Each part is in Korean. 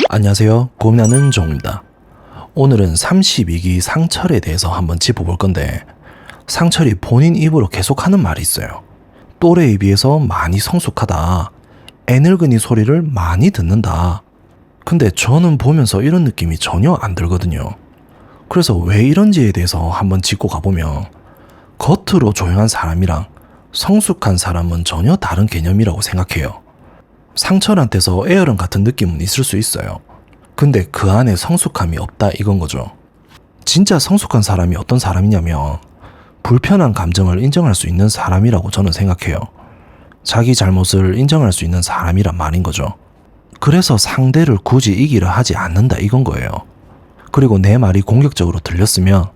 안녕하세요. 고민하는 종입니다. 오늘은 32기 상철에 대해서 한번 짚어볼 건데, 상철이 본인 입으로 계속하는 말이 있어요. 또래에 비해서 많이 성숙하다. 애늙은이 소리를 많이 듣는다. 근데 저는 보면서 이런 느낌이 전혀 안 들거든요. 그래서 왜 이런지에 대해서 한번 짚고 가보면, 겉으로 조용한 사람이랑 성숙한 사람은 전혀 다른 개념이라고 생각해요. 상철한테서 애어른 같은 느낌은 있을 수 있어요. 근데 그 안에 성숙함이 없다 이건 거죠. 진짜 성숙한 사람이 어떤 사람이냐면 불편한 감정을 인정할 수 있는 사람이라고 저는 생각해요. 자기 잘못을 인정할 수 있는 사람이란 말인 거죠. 그래서 상대를 굳이 이기려 하지 않는다 이건 거예요. 그리고 내 말이 공격적으로 들렸으면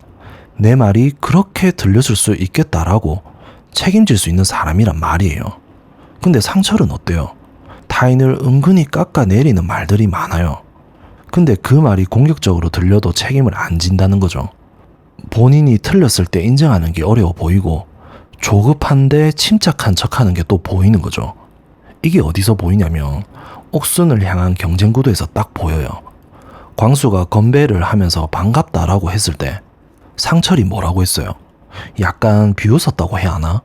내 말이 그렇게 들렸을 수 있겠다라고 책임질 수 있는 사람이란 말이에요. 근데 상철은 어때요? 타인을 은근히 깎아내리는 말들이 많아요. 근데 그 말이 공격적으로 들려도 책임을 안 진다는 거죠. 본인이 틀렸을 때 인정하는 게 어려워 보이고 조급한데 침착한 척하는 게 또 보이는 거죠. 이게 어디서 보이냐면 옥순을 향한 경쟁 구도에서 딱 보여요. 광수가 건배를 하면서 반갑다라고 했을 때 상철이 뭐라고 했어요? 약간 비웃었다고 해야 하나?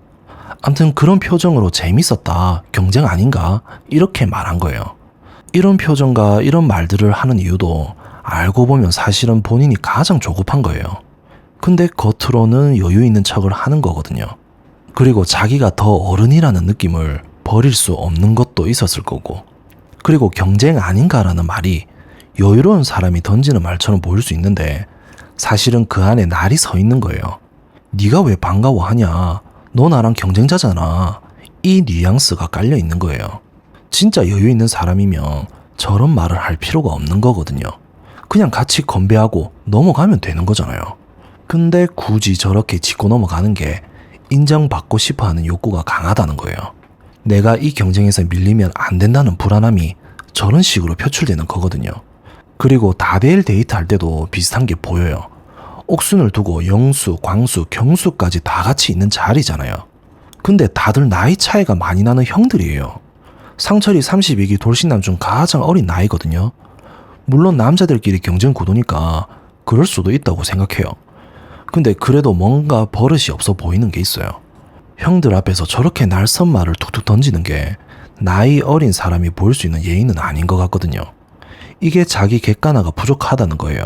암튼 그런 표정으로 재밌었다, 경쟁 아닌가? 이렇게 말한 거예요. 이런 표정과 이런 말들을 하는 이유도 알고 보면 사실은 본인이 가장 조급한 거예요. 근데 겉으로는 여유 있는 척을 하는 거거든요. 그리고 자기가 더 어른이라는 느낌을 버릴 수 없는 것도 있었을 거고, 그리고 경쟁 아닌가라는 말이 여유로운 사람이 던지는 말처럼 보일 수 있는데 사실은 그 안에 날이 서 있는 거예요. 네가 왜 반가워하냐? 너 나랑 경쟁자잖아. 이 뉘앙스가 깔려 있는 거예요. 진짜 여유 있는 사람이면 저런 말을 할 필요가 없는 거거든요. 그냥 같이 건배하고 넘어가면 되는 거잖아요. 근데 굳이 저렇게 짚고 넘어가는 게 인정받고 싶어하는 욕구가 강하다는 거예요. 내가 이 경쟁에서 밀리면 안 된다는 불안함이 저런 식으로 표출되는 거거든요. 그리고 다대일 데이트할 때도 비슷한 게 보여요. 옥순을 두고 영수, 광수, 경수까지 다 같이 있는 자리잖아요. 근데 다들 나이 차이가 많이 나는 형들이에요. 상철이 32기 돌싱남 중 가장 어린 나이거든요. 물론 남자들끼리 경쟁 구도니까 그럴 수도 있다고 생각해요. 근데 그래도 뭔가 버릇이 없어 보이는 게 있어요. 형들 앞에서 저렇게 날선 말을 툭툭 던지는 게 나이 어린 사람이 보일 수 있는 예의는 아닌 것 같거든요. 이게 자기 객관화가 부족하다는 거예요.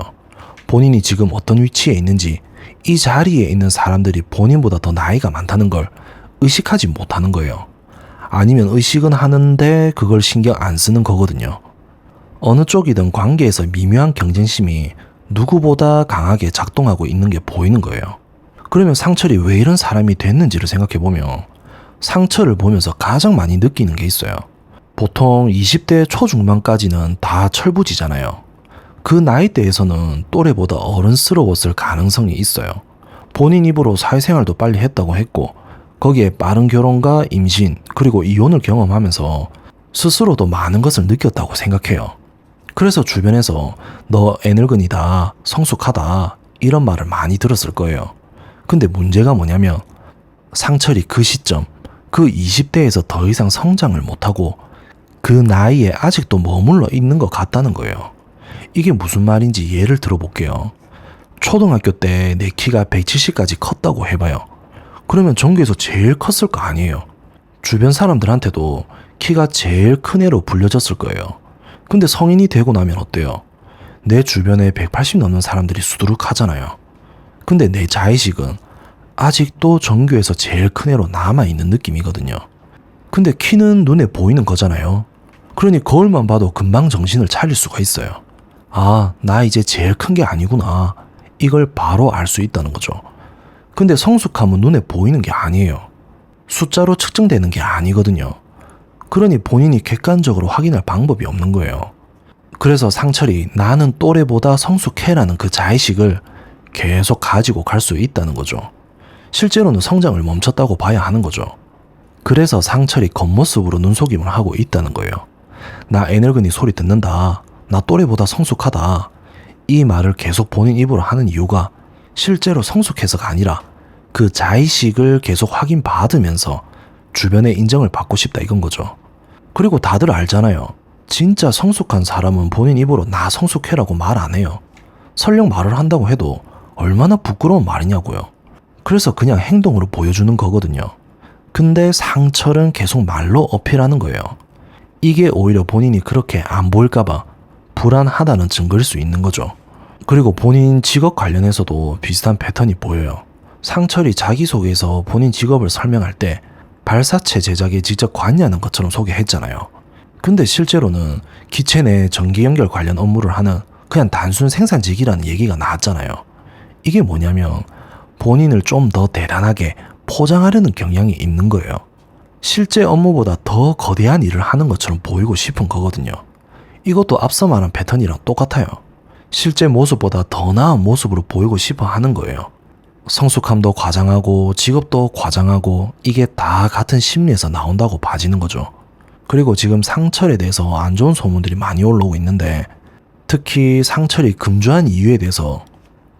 본인이 지금 어떤 위치에 있는지, 이 자리에 있는 사람들이 본인보다 더 나이가 많다는 걸 의식하지 못하는 거예요. 아니면 의식은 하는데 그걸 신경 안 쓰는 거거든요. 어느 쪽이든 관계에서 미묘한 경쟁심이 누구보다 강하게 작동하고 있는 게 보이는 거예요. 그러면 상철이 왜 이런 사람이 됐는지를 생각해보면 상철을 보면서 가장 많이 느끼는 게 있어요. 보통 20대 초중반까지는 다 철부지잖아요. 그 나이대에서는 또래보다 어른스러웠을 가능성이 있어요. 본인 입으로 사회생활도 빨리 했다고 했고 거기에 빠른 결혼과 임신 그리고 이혼을 경험하면서 스스로도 많은 것을 느꼈다고 생각해요. 그래서 주변에서 너 애늙은이다, 성숙하다 이런 말을 많이 들었을 거예요. 근데 문제가 뭐냐면 상철이 그 시점, 그 20대에서 더 이상 성장을 못하고 그 나이에 아직도 머물러 있는 것 같다는 거예요. 이게 무슨 말인지 예를 들어볼게요. 초등학교 때 내 키가 170까지 컸다고 해봐요. 그러면 전교에서 제일 컸을 거 아니에요. 주변 사람들한테도 키가 제일 큰 애로 불려졌을 거예요. 근데 성인이 되고 나면 어때요? 내 주변에 180 넘는 사람들이 수두룩 하잖아요. 근데 내 자의식은 아직도 전교에서 제일 큰 애로 남아있는 느낌이거든요. 근데 키는 눈에 보이는 거잖아요. 그러니 거울만 봐도 금방 정신을 차릴 수가 있어요. 아, 나 이제 제일 큰 게 아니구나. 이걸 바로 알 수 있다는 거죠. 근데 성숙함은 눈에 보이는 게 아니에요. 숫자로 측정되는 게 아니거든요. 그러니 본인이 객관적으로 확인할 방법이 없는 거예요. 그래서 상철이 나는 또래보다 성숙해라는 그 자의식을 계속 가지고 갈 수 있다는 거죠. 실제로는 성장을 멈췄다고 봐야 하는 거죠. 그래서 상철이 겉모습으로 눈속임을 하고 있다는 거예요. 나 애늙은이 소리 듣는다. 나 또래보다 성숙하다. 이 말을 계속 본인 입으로 하는 이유가 실제로 성숙해서가 아니라 그 자의식을 계속 확인받으면서 주변의 인정을 받고 싶다 이건 거죠. 그리고 다들 알잖아요. 진짜 성숙한 사람은 본인 입으로 나 성숙해라고 말 안 해요. 설령 말을 한다고 해도 얼마나 부끄러운 말이냐고요. 그래서 그냥 행동으로 보여주는 거거든요. 근데 상철은 계속 말로 어필하는 거예요. 이게 오히려 본인이 그렇게 안 보일까봐 불안하다는 증거일 수 있는 거죠. 그리고 본인 직업 관련해서도 비슷한 패턴이 보여요. 상철이 자기소개에서 본인 직업을 설명할 때 발사체 제작에 직접 관여하는 것처럼 소개했잖아요. 근데 실제로는 기체 내 전기 연결 관련 업무를 하는 그냥 단순 생산직이라는 얘기가 나왔잖아요. 이게 뭐냐면 본인을 좀 더 대단하게 포장하려는 경향이 있는 거예요. 실제 업무보다 더 거대한 일을 하는 것처럼 보이고 싶은 거거든요. 이것도 앞서 말한 패턴이랑 똑같아요. 실제 모습보다 더 나은 모습으로 보이고 싶어 하는 거예요. 성숙함도 과장하고 직업도 과장하고 이게 다 같은 심리에서 나온다고 봐지는 거죠. 그리고 지금 상철에 대해서 안 좋은 소문들이 많이 올라오고 있는데 특히 상철이 금주한 이유에 대해서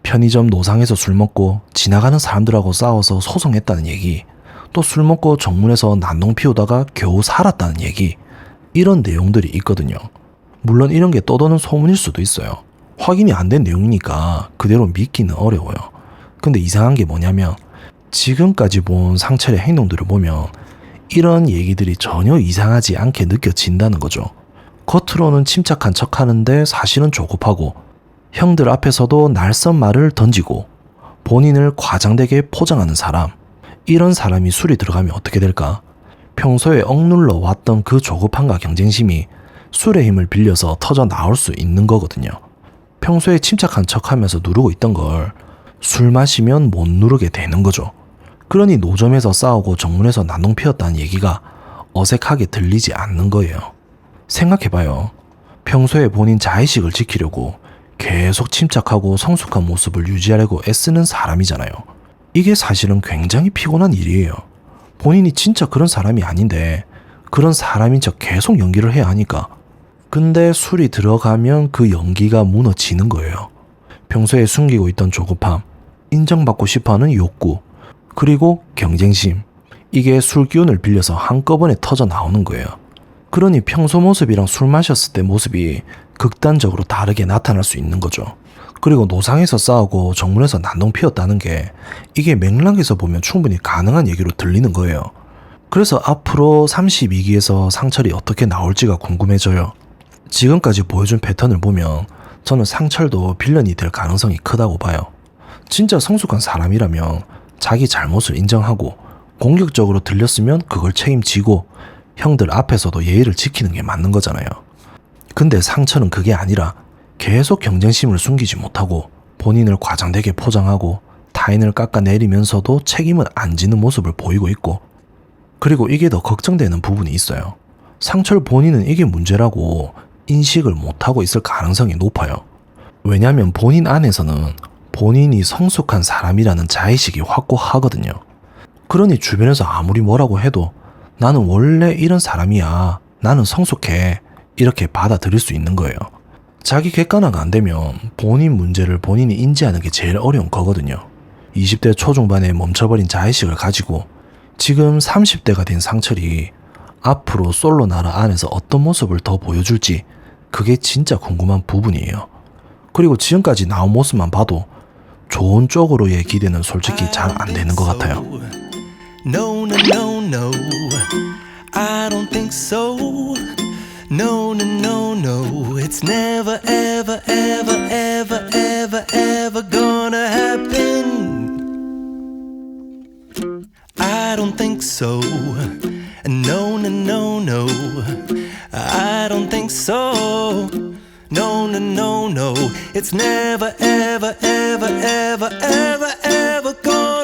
편의점 노상에서 술 먹고 지나가는 사람들하고 싸워서 소송했다는 얘기, 또 술 먹고 정문에서 난동 피우다가 겨우 살았다는 얘기, 이런 내용들이 있거든요. 물론 이런 게 떠도는 소문일 수도 있어요. 확인이 안 된 내용이니까 그대로 믿기는 어려워요. 근데 이상한 게 뭐냐면 지금까지 본 상철의 행동들을 보면 이런 얘기들이 전혀 이상하지 않게 느껴진다는 거죠. 겉으로는 침착한 척 하는데 사실은 조급하고 형들 앞에서도 날선 말을 던지고 본인을 과장되게 포장하는 사람, 이런 사람이 술이 들어가면 어떻게 될까? 평소에 억눌러 왔던 그 조급함과 경쟁심이 술의 힘을 빌려서 터져 나올 수 있는 거거든요. 평소에 침착한 척하면서 누르고 있던 걸 술 마시면 못 누르게 되는 거죠. 그러니 노점에서 싸우고 정문에서 난동 피웠다는 얘기가 어색하게 들리지 않는 거예요. 생각해봐요. 평소에 본인 자의식을 지키려고 계속 침착하고 성숙한 모습을 유지하려고 애쓰는 사람이잖아요. 이게 사실은 굉장히 피곤한 일이에요. 본인이 진짜 그런 사람이 아닌데 그런 사람인 척 계속 연기를 해야 하니까. 근데 술이 들어가면 그 연기가 무너지는 거예요. 평소에 숨기고 있던 조급함, 인정받고 싶어하는 욕구, 그리고 경쟁심, 이게 술 기운을 빌려서 한꺼번에 터져 나오는 거예요. 그러니 평소 모습이랑 술 마셨을 때 모습이 극단적으로 다르게 나타날 수 있는 거죠. 그리고 노상에서 싸우고 정문에서 난동 피웠다는 게 이게 맥락에서 보면 충분히 가능한 얘기로 들리는 거예요. 그래서 앞으로 32기에서 상철이 어떻게 나올지가 궁금해져요. 지금까지 보여준 패턴을 보면 저는 상철도 빌런이 될 가능성이 크다고 봐요. 진짜 성숙한 사람이라면 자기 잘못을 인정하고 공격적으로 들렸으면 그걸 책임지고 형들 앞에서도 예의를 지키는 게 맞는 거잖아요. 근데 상철은 그게 아니라 계속 경쟁심을 숨기지 못하고 본인을 과장되게 포장하고 타인을 깎아내리면서도 책임은 안 지는 모습을 보이고 있고, 그리고 이게 더 걱정되는 부분이 있어요. 상철 본인은 이게 문제라고 인식을 못하고 있을 가능성이 높아요. 왜냐하면 본인 안에서는 본인이 성숙한 사람이라는 자의식이 확고하거든요. 그러니 주변에서 아무리 뭐라고 해도 나는 원래 이런 사람이야, 나는 성숙해, 이렇게 받아들일 수 있는 거예요. 자기 객관화가 안 되면 본인 문제를 본인이 인지하는 게 제일 어려운 거거든요. 20대 초중반에 멈춰버린 자의식을 가지고 지금 30대가 된 상철이 앞으로 솔로 나라 안에서 어떤 모습을 더 보여줄지 그게 진짜 궁금한 부분이에요. 그리고 지금까지 나온 모습만 봐도 좋은 쪽으로의 기대는 솔직히 잘 안 되는 것 같아요. No, no, no, no. I don't think so. No, no, no, no. It's never, ever, ever, ever, ever, ever gonna happen. I don't think so. No, no, no, no. I don't think so. No, no, no, no. It's never, ever, ever, ever, ever, ever.